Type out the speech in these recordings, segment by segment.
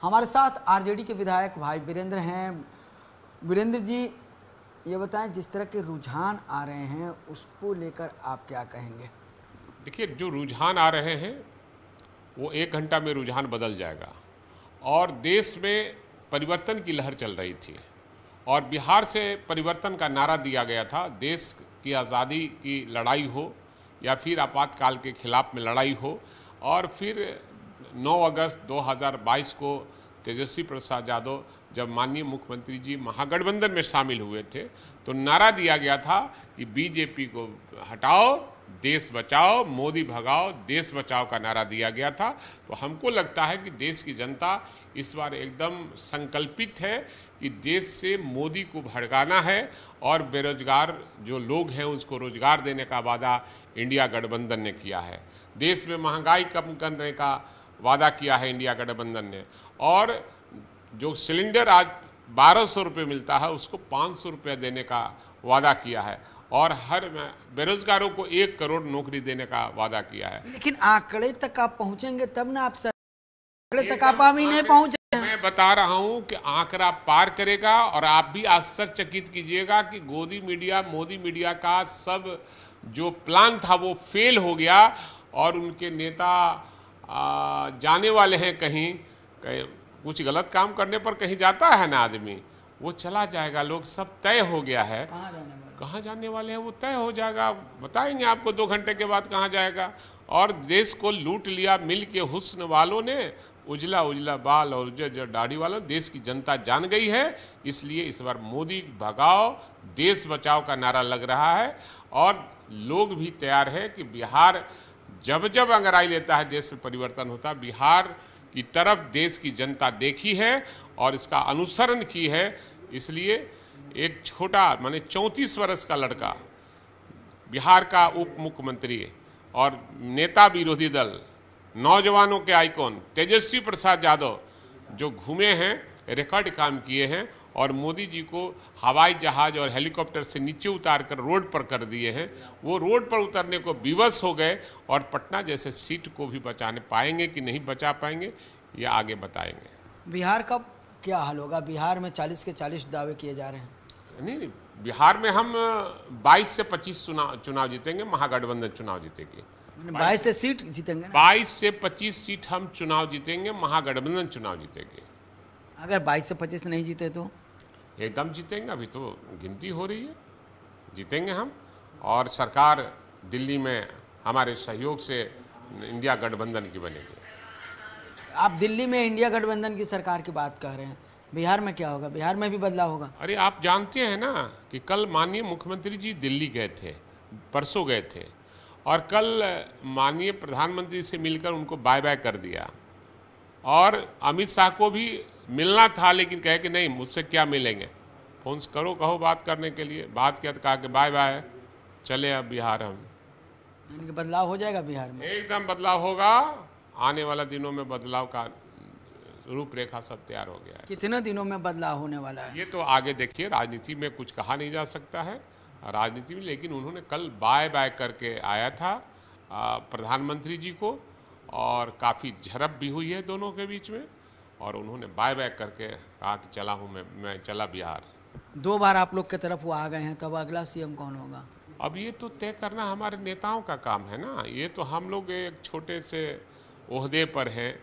हमारे साथ आरजेडी के विधायक भाई वीरेंद्र हैं। वीरेंद्र जी, ये बताएं, जिस तरह के रुझान आ रहे हैं उसको लेकर आप क्या कहेंगे? देखिए, जो रुझान आ रहे हैं वो 1 घंटा में रुझान बदल जाएगा। और देश में परिवर्तन की लहर चल रही थी और बिहार से परिवर्तन का नारा दिया गया था। देश की आज़ादी की लड़ाई हो या फिर आपातकाल के खिलाफ में लड़ाई हो। और फिर 9 अगस्त 2022 को तेजस्वी प्रसाद यादव जब माननीय मुख्यमंत्री जी महागठबंधन में शामिल हुए थे तो नारा दिया गया था कि बीजेपी को हटाओ, देश बचाओ, मोदी भगाओ, देश बचाओ का नारा दिया गया था। तो हमको लगता है कि देश की जनता इस बार एकदम संकल्पित है कि देश से मोदी को भड़काना है और बेरोजगार जो लोग हैं उसको रोजगार देने का वादा इंडिया गठबंधन ने किया है। देश में महंगाई कम करने का वादा किया है इंडिया गठबंधन ने। और जो सिलेंडर आज 1200 रुपये मिलता है उसको 500 रुपये देने का वादा किया है और हर बेरोजगारों को 1 करोड़ नौकरी देने का वादा किया है। लेकिन आंकड़े तक आप पहुंचेंगे तब ना, आप आंकड़े तक आप अभी नहीं पहुंचे। मैं बता रहा हूं कि आंकड़ा पार करेगा और आप भी आश्चर्यचकित कीजिएगा कि मोदी मीडिया का सब जो प्लान था वो फेल हो गया और उनके नेता जाने वाले हैं कहीं कुछ गलत काम करने पर कहीं जाता है ना आदमी, वो चला जाएगा। लोग सब तय हो गया है, कहाँ जाने वाले हैं वो तय हो जाएगा। बताएंगे आपको 2 घंटे के बाद कहाँ जाएगा। और देश को लूट लिया मिल के हुस्न वालों ने, उजला उजला बाल और उजला दाढ़ी वालों। देश की जनता जान गई है, इसलिए इस बार मोदी भगाओ देश बचाओ का नारा लग रहा है। और लोग भी तैयार है कि बिहार जब जब अंगड़ाई लेता है देश में परिवर्तन होता है। बिहार की तरफ देश की जनता देखी है और इसका अनुसरण की है। इसलिए एक छोटा माने 34 वर्ष का लड़का, बिहार का उप मुख्यमंत्री और नेता विरोधी दल, नौजवानों के आइकॉन तेजस्वी प्रसाद यादव जो घूमे हैं, रिकॉर्ड काम किए हैं और मोदी जी को हवाई जहाज और हेलीकॉप्टर से नीचे उतार कर रोड पर कर दिए हैं। वो रोड पर उतरने को विवश हो गए और पटना जैसे सीट को भी बचाने पाएंगे कि नहीं बचा पाएंगे ये आगे बताएंगे। बिहार का क्या हाल होगा? बिहार में 40 के 40 दावे किए जा रहे हैं। नहीं, बिहार में हम 22 से 25 चुनाव जीतेंगे, महागठबंधन चुनाव जीतेगी। 22 से सीट जीतेंगे? 22 से 25 सीट हम चुनाव जीतेंगे, महागठबंधन चुनाव जीतेगी। अगर 22 से 25 नहीं जीते तो एकदम जीतेंगे। अभी तो गिनती हो रही है, जीतेंगे हम। और सरकार दिल्ली में हमारे सहयोग से इंडिया गठबंधन की बनेगी। आप दिल्ली में इंडिया गठबंधन की सरकार की बात कर रहे हैं, बिहार में क्या होगा? बिहार में भी बदलाव होगा? अरे आप जानते हैं ना कि कल माननीय मुख्यमंत्री जी दिल्ली गए थे, परसों गए थे और कल माननीय प्रधानमंत्री से मिलकर उनको बाय बाय कर दिया। और अमित शाह को भी मिलना था लेकिन कहे कि नहीं, मुझसे क्या मिलेंगे, फोन करो कहो बात करने के लिए। बात किया तो कहा कि बाय बाय, चले अब बिहार हम। बदलाव हो जाएगा बिहार में? एकदम बदलाव होगा। आने वाला दिनों में बदलाव का रूपरेखा सब तैयार हो गया है। कितने दिनों में बदलाव होने वाला है? ये तो आगे देखिए, राजनीति में कुछ कहा नहीं जा सकता है राजनीति में। लेकिन उन्होंने कल बाय बाय करके आया था प्रधानमंत्री जी को और काफ़ी झड़प भी हुई है दोनों के बीच में और उन्होंने बाय बाय करके कहा कि चला हूँ मैं चला बिहार। 2 बार आप लोग की तरफ वो आ गए हैं, तो अब अगला सीएम कौन होगा? अब ये तो तय करना हमारे नेताओं का काम है ना। ये तो हम लोग एक छोटे से ओहदे पर हैं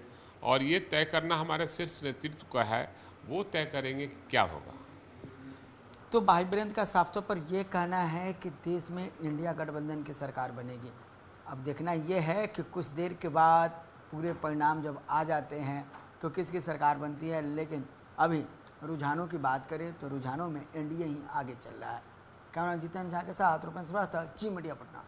और ये तय करना हमारे शीर्ष नेतृत्व का है, वो तय करेंगे कि क्या होगा। तो भाई वीरेंद्र का साफ तौर पर यह कहना है कि देश में इंडिया गठबंधन की सरकार बनेगी। अब देखना यह है कि कुछ देर के बाद पूरे परिणाम जब आ जाते हैं तो किसकी सरकार बनती है। लेकिन अभी रुझानों की बात करें तो रुझानों में एनडीए ही आगे चल रहा है। कैमरा जितेंद्र झा के साथ रूपेंद्र श्रीवास्तव, जी मीडिया पटना।